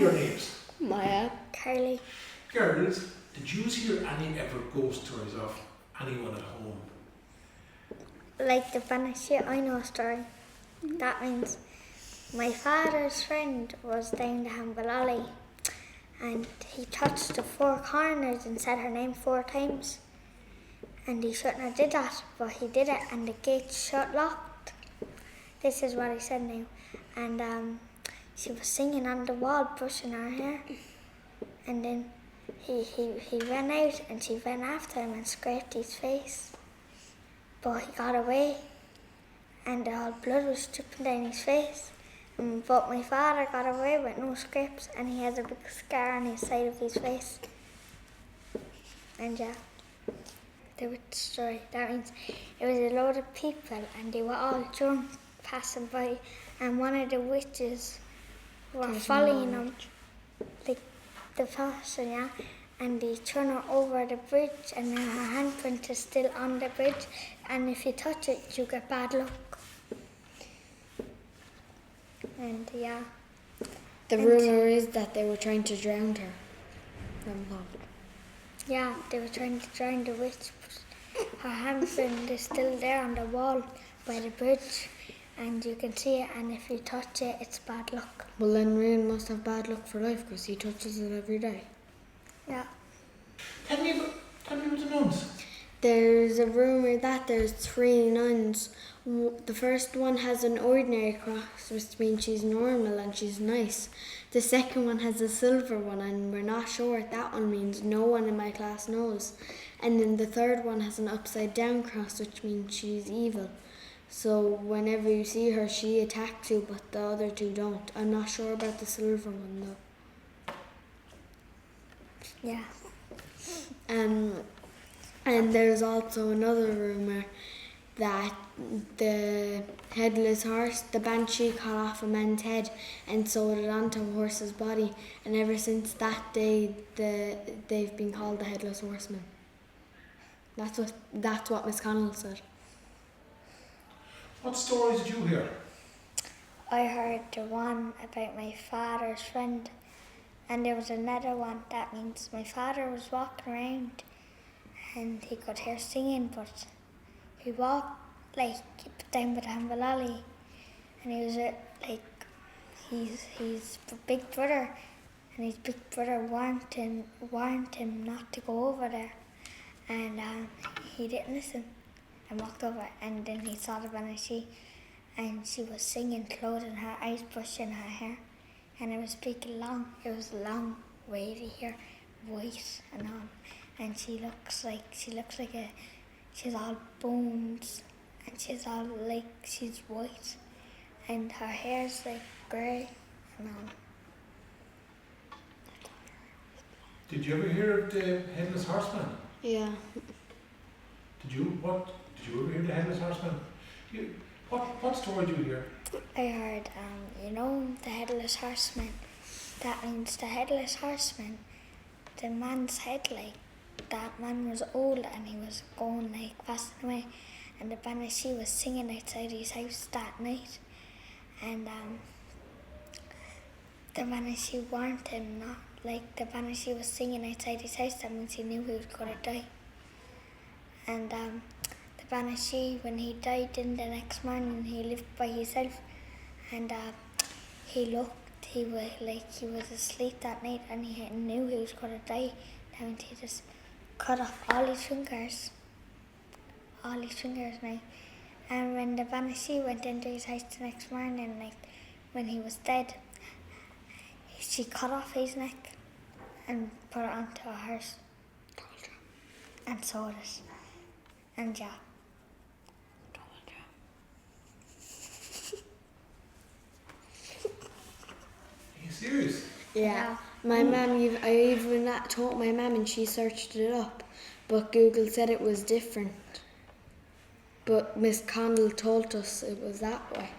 your names? Mya. Carleigh. Girls, did you hear any ever ghost stories of anyone at home? Like the Banshee, I know a story. That means my father's friend was down the handball and he touched the 4 corners and said her name 4 times. And he shouldn't have did that, but he did it and the gate shut locked. This is what he said now. And she was singing on the wall, brushing her hair. And then he ran out and she ran after him and scraped his face. But he got away and all blood was dripping down his face. But my father got away with no scrapes and he has a big scar on his side of his face. And yeah, the witch story. That means it was a load of people and they were all drunk passing by and one of the witches were following them, like the person, yeah. And they turn her over the bridge and her handprint is still on the bridge and if you touch it you get bad luck. And yeah. The rumour is that they were trying to drown her. Yeah, they were trying to drown the witch, but her handprint is still there on the wall by the bridge and you can see it and if you touch it it's bad luck. Well then Rian must have bad luck for life because he touches it every day. Yeah. Tell me about the nuns. There's a rumour that there's 3 nuns. The first one has an ordinary cross, which means she's normal and she's nice. The second one has a silver one and we're not sure what that one means. No one in my class knows. And then the third one has an upside down cross, which means she's evil. So whenever you see her, she attacks you, but the other 2 don't. I'm not sure about the silver one though. Yeah. And there's also another rumour that the Headless Horse, the Banshee, cut off a man's head and sewed it onto a horse's body. And ever since that day, they've been called the Headless Horseman. That's what Miss Connell said. What stories did you hear? I heard the one about my father's friend and there was another one. That means my father was walking around and he could hear singing, but he walked like down by the handball and he was like he's big brother and his big brother warned him not to go over there and he didn't listen and walked over and then he saw the Banshee and she was singing, closing her eyes, brushing her hair and it was long wavy hair, white and all. And she looks like she's all bones and she's white and her hair's like grey and all. Did you ever hear of the Headless Horseman? Yeah. Did you ever hear the Headless Horseman? What story did you hear? I heard, the Headless Horseman. That means the Headless Horseman, the man's head, like, that man was old and he was going, like, passing away. And the Banshee was singing outside his house that night. And the Banshee warned him not, like, the Banshee was singing outside his house. That means he knew he was going to die. And the Banshee, when he died, then the next morning he lived by himself. And he was asleep that night and he knew he was going to die. That means he just cut off all his fingers now. And when the Banshee went into his house the next morning, like when he was dead, she cut off his neck and put it onto a hearse and sewed it. And yeah. Are you serious? Yeah. My mum, I even told my mum and she searched it up, but Google said it was different. But Miss Connell told us it was that way.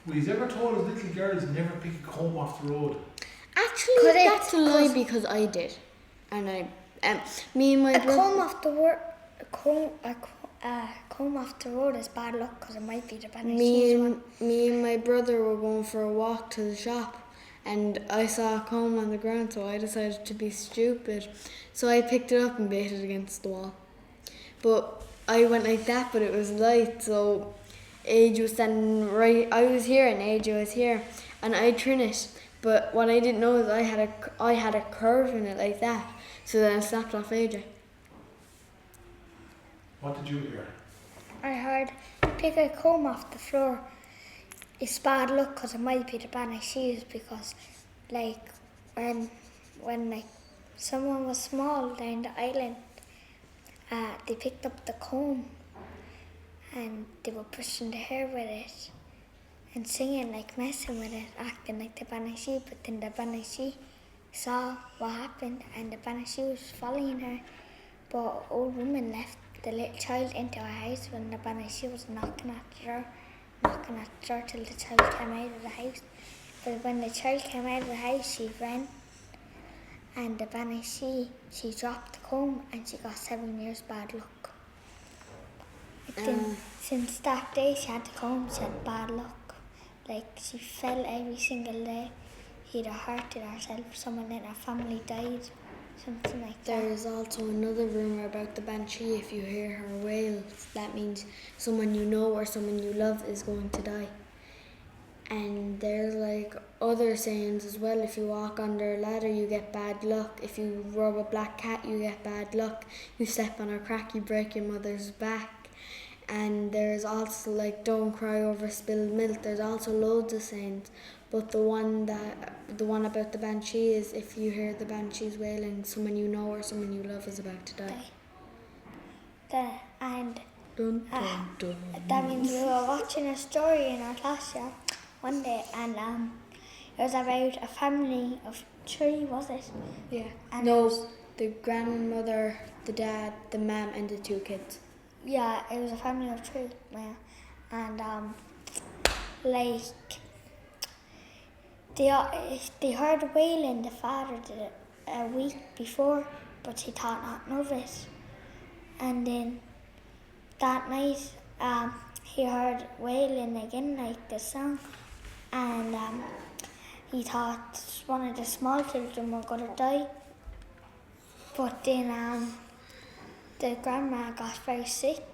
Were you ever told as little girls never pick a comb off the road? Actually, that's a lie because I did. And me and my brother... comb off the road is bad luck because it might be the Banshee one. Me and my brother were going for a walk to the shop and I saw a comb on the ground, so I decided to be stupid. So I picked it up and beat it against the wall. But I went like that, but it was light, so AJ was standing right. I was here and AJ was here, and I turned it. But what I didn't know is I had a curve in it like that. So then I snapped off AJ. What did you hear? I heard pick a comb off the floor. It's bad luck because it might be the Banshee, because like when like someone was small down the island, they picked up the comb and they were brushing their hair with it and singing, like messing with it, acting like the Banshee. But then the Banshee saw what happened and the Banshee was following her. But an old woman left the little child into her house when the Banshee was knocking at the door till the child came out of the house. But when the child came out of the house, she ran, and the Banshee, she dropped the comb and she got 7 years bad luck. Then, since that day she had the comb, she had bad luck. Like, she fell every single day, either hurted herself, someone in her family died, something like that. There is also another rumour about the Banshee. If you hear her wail, that means someone you know or someone you love is going to die. And there's like other sayings as well. If you walk under a ladder, you get bad luck. If you rub a black cat, you get bad luck. You step on a crack, you break your mother's back. And there's also like don't cry over spilled milk. There's also loads of sayings. But the one about the Banshee is if you hear the Banshees wailing, someone you know or someone you love is about to die. And Dun, dun, dun. that means we were watching a story in our class one day, and it was about a family of 3, was it? Yeah. And No, the grandmother, the dad, the mum, and the 2 kids. Yeah, it was a family of 3, yeah. And like they heard wailing. The father did it a week before, but he thought nothing of it. And then that night, he heard wailing again, like the song, and he thought one of the small children were gonna die. But then the grandma got very sick.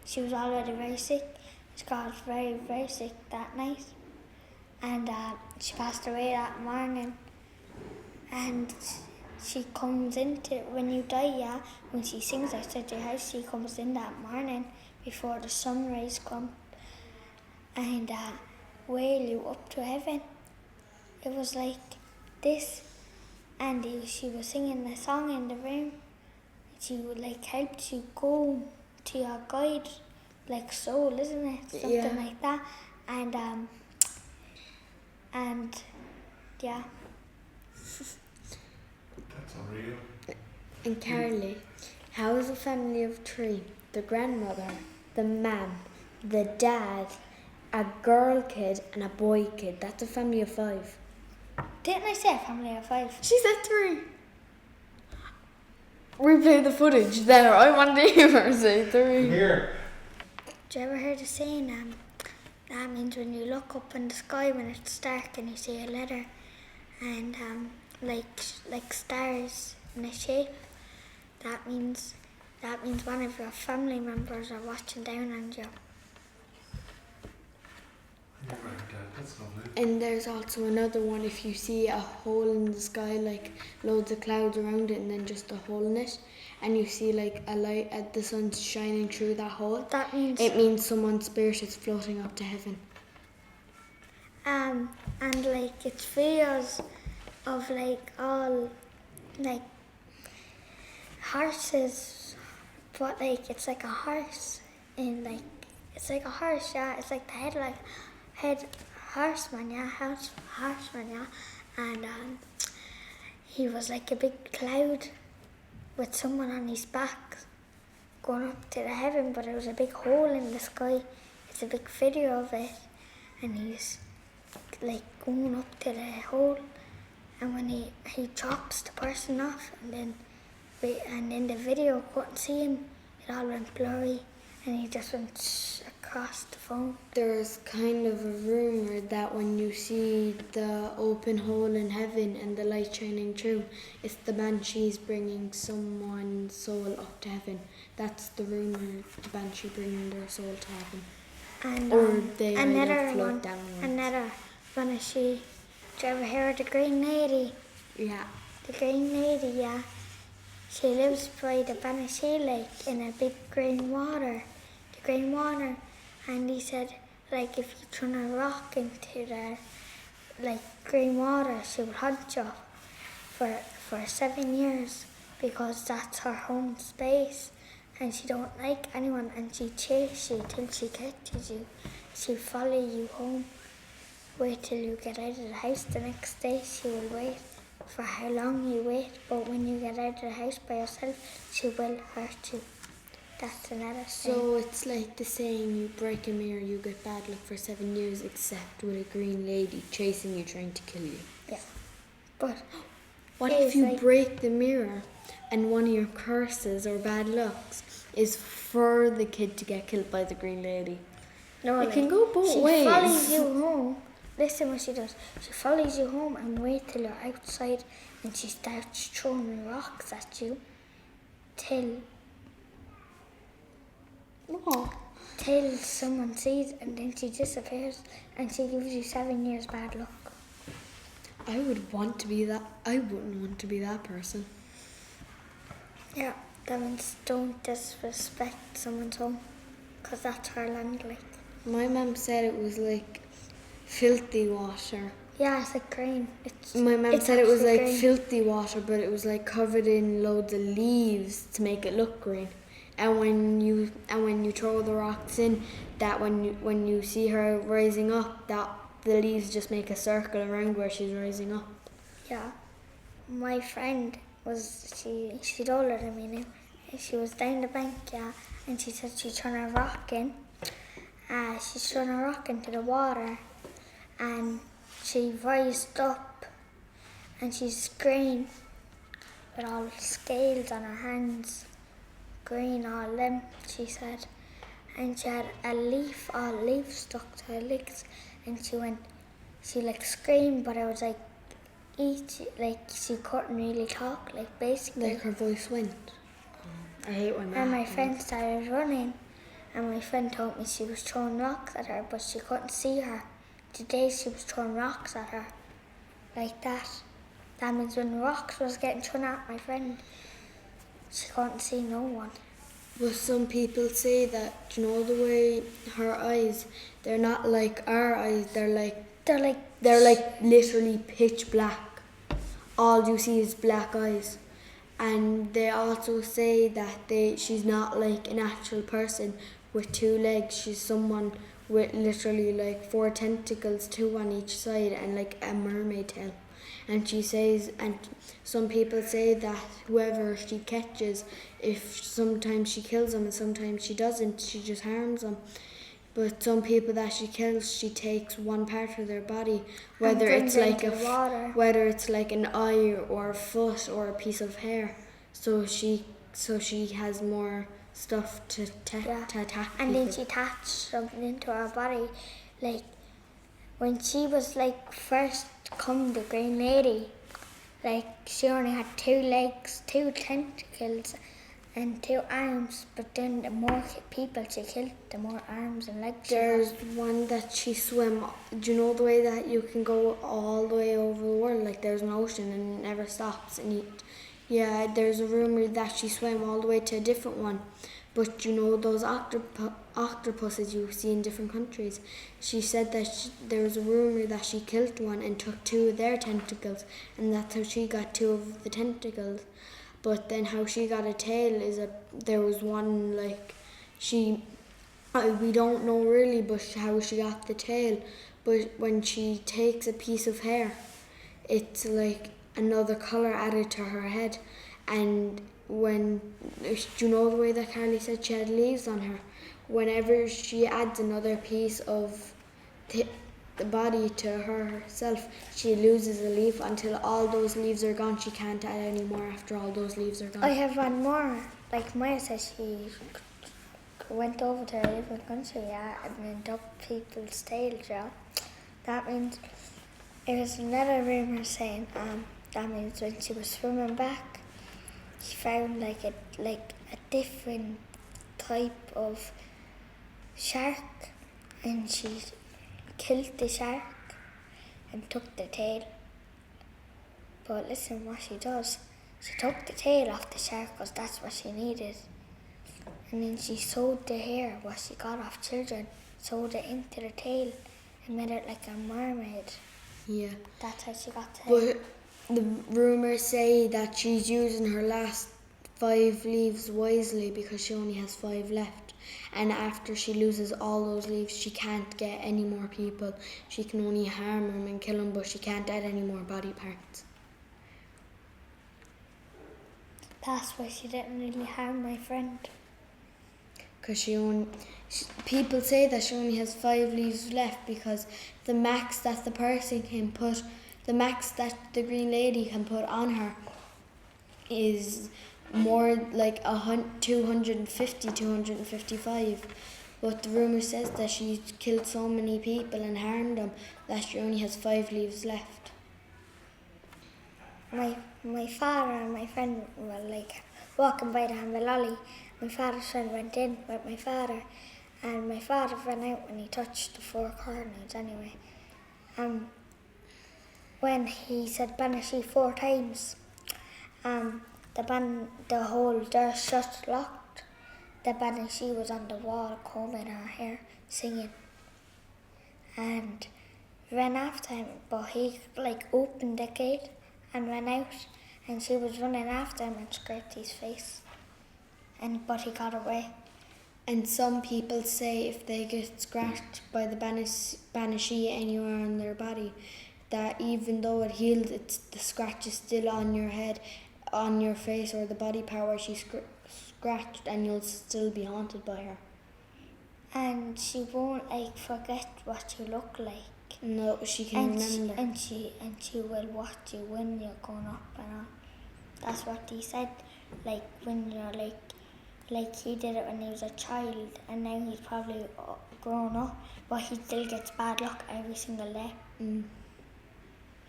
She was already very sick. She got very, very sick that night. And she passed away that morning. And she comes into, when you die, when she sings outside your house, she comes in that morning before the sunrise comes and wail you up to heaven. It was like this. And she was singing a song in the room. She would like help you go to your guide, like soul, isn't it? Something like that. And yeah. That's unreal. And Carleigh, how is a family of 3? The grandmother, the mum, the dad, a girl kid, and a boy kid. That's a family of 5. Didn't I say a family of 5? She said 3. Replay the footage there. I want to hear her say 3. Here. Did you ever hear the saying, that means when you look up in the sky when it's dark and you see a letter and like stars in a shape, that means one of your family members are watching down on you. You're right, Dad. That's lovely. And there's also another one. If you see a hole in the sky, like loads of clouds around it and then just a hole in it, and you see like a light, the sun's shining through that hole, it means someone's spirit is floating up to heaven. And like it's videos of like all like horses, but like it's like a horse in like it's like a horse, it's like the head horseman, horseman, and he was like a big cloud with someone on his back going up to the heaven, but it was a big hole in the sky. It's a big video of it, and he's like going up to the hole, and when he drops the person off, and then the video couldn't see him, it all went blurry, and he just went across the phone. There's kind of a rumour that when you see the open hole in heaven and the light shining through, it's the Banshees bringing someone's soul up to heaven. That's the rumour, the Banshee bringing their soul to heaven. And Or they another either float one, downwards. another Banshee. Do you ever hear of the Green Lady? Yeah. The Green Lady, yeah. She lives by the Banshee Lake in a big green water. The green water. And he said, like, if you turn a rock into the, like, green water, she would hunt you for 7 years because that's her home space. And she don't like anyone, and she chase you till she catches you. She'll follow you home. Wait till you get out of the house. The next day she will wait for how long you wait, but when you get out of the house by yourself, she will hurt you. That's another thing. So it's like the saying, you break a mirror, you get bad luck for 7 years, except with a green lady chasing you, trying to kill you. Yeah. But what if you break the mirror and one of your curses or bad lucks is for the kid to get killed by the green lady? No, it can go both ways. She follows you home. Listen what she does. She follows you home and wait till you're outside, and she starts throwing rocks at you till someone sees, and then she disappears, and she gives you 7 years bad luck. I would want to be that. I wouldn't want to be that person. Yeah, that means don't disrespect someone's home, because that's her land, like. My mum said it was like filthy water. Yeah, it's like green. My mum said it was like green. filthy water, but it was like covered in loads of leaves to make it look green. And when you throw the rocks in, that when you see her rising up, that the leaves just make a circle around where she's rising up. Yeah, my friend she's older than me now. She was down the bank, yeah, and she said she'd thrown a rock in. She's thrown a rock into the water, and she rised up, and she's green with all scales on her hands, green all limp, she said, and she had a leaf stuck to her legs, and she like screamed, but it was like she couldn't really talk, like basically. Like her voice went. I hate when that And my happens. friend started running, and my friend told me she was throwing rocks at her, but she couldn't see her. Today she was throwing rocks at her, like that. That means when rocks was getting thrown at my friend, she couldn't see no one. But some people say that, you know, the way her eyes, they're not like our eyes, they're like literally pitch black. All you see is black eyes. And they also say that she's not like an actual person with 2 legs. She's someone with literally like 4 tentacles, 2 on each side, and like a mermaid tail. And she says, and some people say that whoever she catches, if sometimes she kills them and sometimes she doesn't, she just harms them. But some people that she kills, she takes one part of their body, whether it's like an eye or a foot or a piece of hair. So she has more stuff to attack And people. then she attached something into her body, like when she was like first come the Green Lady, like she only had 2 legs, 2 tentacles, and 2 arms, but then the more people she killed, the more arms and legs she had. There's one that she swam. Do you know the way that you can go all the way over the world? Like there's an ocean and it never stops. There's a rumour that she swam all the way to a different one. But you know those octopuses you see in different countries? She said that there was a rumour that she killed one and took 2 of their tentacles, and that's how she got 2 of the tentacles. But then how she got a tail is there was one we don't know really, but how she got the tail. But when she takes a piece of hair, it's like another colour added to her head. And do you know the way that Carleigh said she had leaves on her? Whenever she adds another piece of the body to herself, she loses a leaf until all those leaves are gone. She can't add any more after all those leaves are gone. I have one more. Like Mya says she went over to a different country, yeah, and then took people's tails, yeah. That means there was another rumour saying that means when she was swimming back, she found like a different type of shark, and she killed the shark and took the tail. But listen, what she does, she took the tail off the shark because that's what she needed. And then she sewed the hair, what she got off children, sewed it into the tail and made it like a mermaid. Yeah. That's how she got the tail. But the rumours say that she's using her last 5 leaves wisely because she only has 5 left. And after she loses all those leaves, she can't get any more people. She can only harm them and kill them, but she can't add any more body parts. That's why she didn't really harm my friend. Because people say that she only has 5 leaves left because the max that the person can put, the max that the Green Lady can put on her is more like 250, 255. But the rumour says that she's killed so many people and harmed them that she only has 5 leaves left. My father and my friend were like walking by the handball. My father's friend went in with my father, and my father ran out when he touched the 4 corners anyway. When he said Banshee 4 times, the whole door shut locked. The Banshee was on the wall combing her hair, singing, and ran after him, but he opened the gate and ran out, and she was running after him and scraped his face. But he got away. And some people say if they get scratched by the Banshee anywhere on their body, that even though it heals, the scratch is still on your head, on your face, or the body part where she scratched, and you'll still be haunted by her. And she won't forget what you look like. No, she can remember. And she will watch you when you're going up and on. That's what he said. When you're he did it when he was a child, and now he's probably grown up, but he still gets bad luck every single day.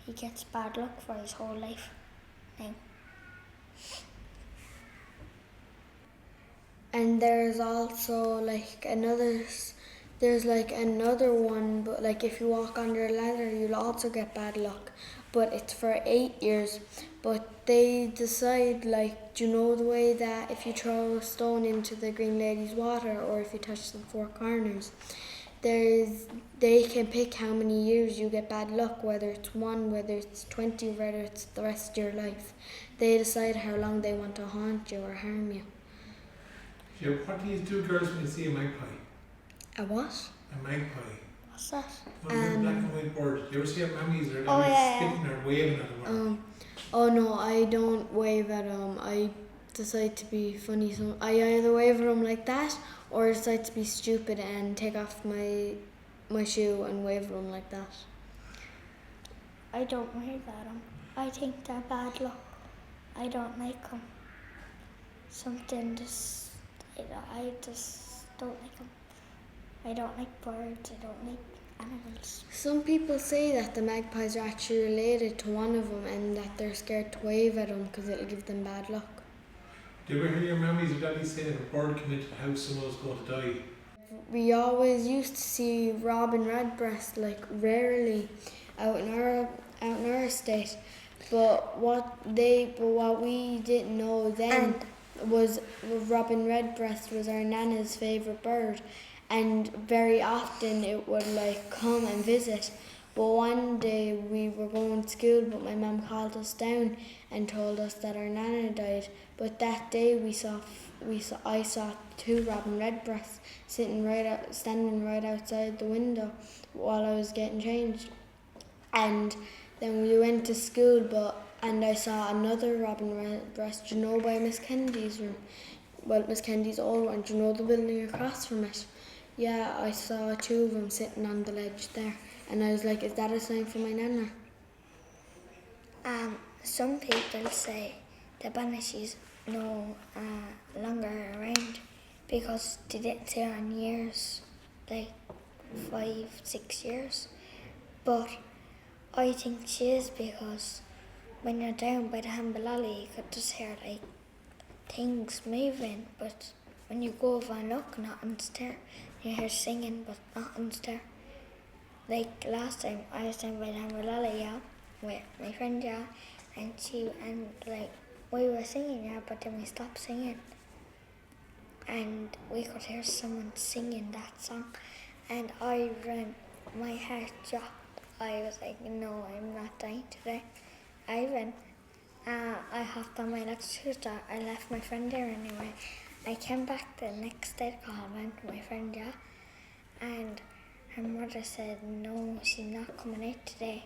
He gets bad luck for his whole life now. And there's also another one, but if you walk under a ladder, you'll also get bad luck. But it's for 8 years. But they decide, do you know the way that if you throw a stone into the Green Lady's water, or if you touch the 4 corners, they can pick how many years you get bad luck, whether it's 1, whether it's 20, whether it's the rest of your life. They decide how long they want to haunt you or harm you. Yeah, what do you do, girls, when you see a magpie? A what? A magpie. What's that? Black and white bird. You ever see our mammies or spitting or waving at them? Oh no, I don't wave at them. I decide to be funny. So I either wave at them like that, or decide to be stupid and take off my shoe and wave at them like that. I don't wave at them. I think they're bad luck. I don't like them. I just don't like them. I don't like birds. I don't like animals. Some people say that the magpies are actually related to one of them, and that they're scared to wave at them because it'll give them bad luck. Do you ever hear your mammies or daddies say that if a bird came into the house, someone was going to die? We always used to see robin redbreast rarely out in our estate, but what we didn't know then was robin redbreast was our nana's favourite bird, and very often it would come and visit. But one day we were going to school, but my mum called us down and told us that our nana died. But that day I saw 2 robin redbreasts standing right outside the window while I was getting changed. And then we went to school, and I saw another robin redbreast, by Miss Kennedy's room. Well, Miss Kennedy's old one, the building across from it. Yeah, I saw 2 of them sitting on the ledge there, and I was like, is that a sign for my nana? Some people say the Banshee's no longer around because they didn't see her in years, like 5-6 years. But I think she is, because when you're down by the handball, you could just hear like things moving, but when you go over and look, nothing's there. You hear singing, but nothing's there. Like last time, I was down by the handball, yeah, with my friend, yeah, and like we were singing, yeah, but then we stopped singing, and we could hear someone singing that song, and I ran. My heart dropped. I was like, no, I'm not dying today. I ran. I hopped on my electric scooter. I left my friend there anyway. I came back the next day to Collopy with my friend, yeah, and her mother said, no, she's not coming out today.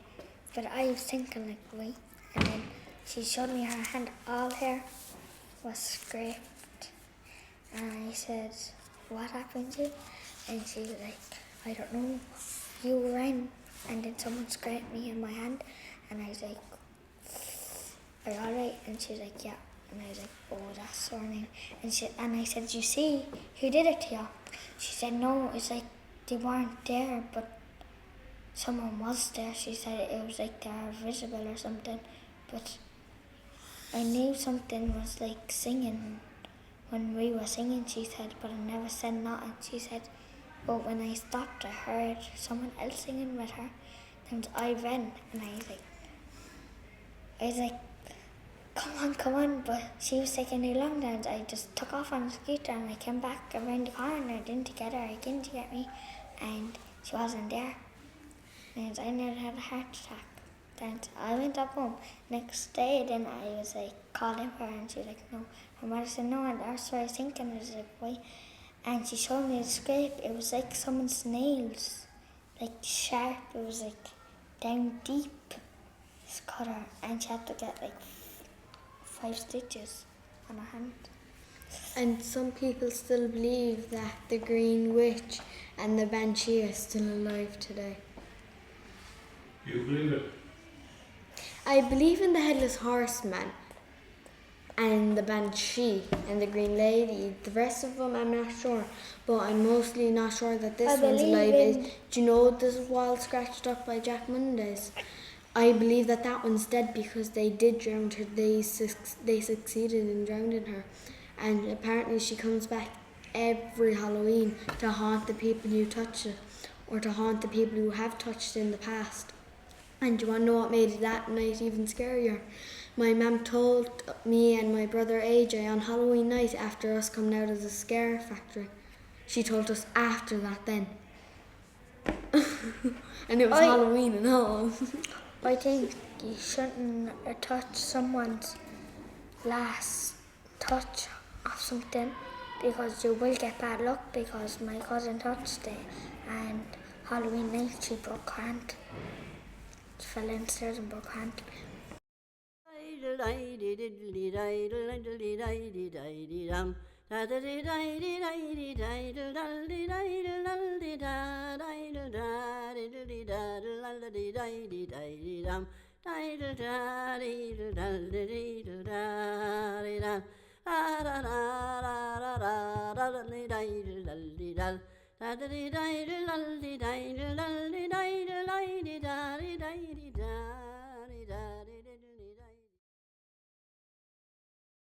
But I was thinking like, wait, and then she showed me her hand, all hair was scraped. And I said, what happened to you? And she was like, I don't know, you ran and then someone scraped me in my hand. And I was like, are you alright? And she was like, yeah. And I was like, oh, that's sore now. And I said, you see who did it to you? She said, no, it's like they weren't there, but someone was there. She said it was like they were visible or something. But I knew something was like singing when we were singing, she said, but I never said nothing. She said, but when I stopped, I heard someone else singing with her. Then I ran, and I was like, come on, but she was taking too long, and I just took off on the scooter, and I came back around the corner, and I didn't get her again to get me, and she wasn't there. And I nearly had a heart attack. Then I went up home. Next day, then I was like calling her, and she was like, no. Her mother said, no, and that's what I was thinking. I was like, why? And she showed me the scrape. It was like someone's nails, like sharp. It was like down deep. It's cut her, and she had to get like 5 stitches on her hand. And some people still believe that the Green Witch and the Banshee are still alive today. You believe it? I believe in the Headless Horseman and the Banshee and the Green Lady. The rest of them I'm not sure, but I'm mostly not sure that this one's alive. Do you know this wall scratched up by Jack Mondays? I believe that one's dead because they did drown her. They succeeded in drowning her, and apparently she comes back every Halloween to haunt the people who touch it, or to haunt the people who have touched it in the past. And do you want to know what made that night even scarier? My mum told me and my brother AJ on Halloween night after us coming out of the scare factory. She told us after that then. And it was Halloween and all. I think you shouldn't touch someone's last touch of something, because you will get bad luck, because my cousin touched it and Halloween night she broke her hand. She fell downstairs and broke her hand.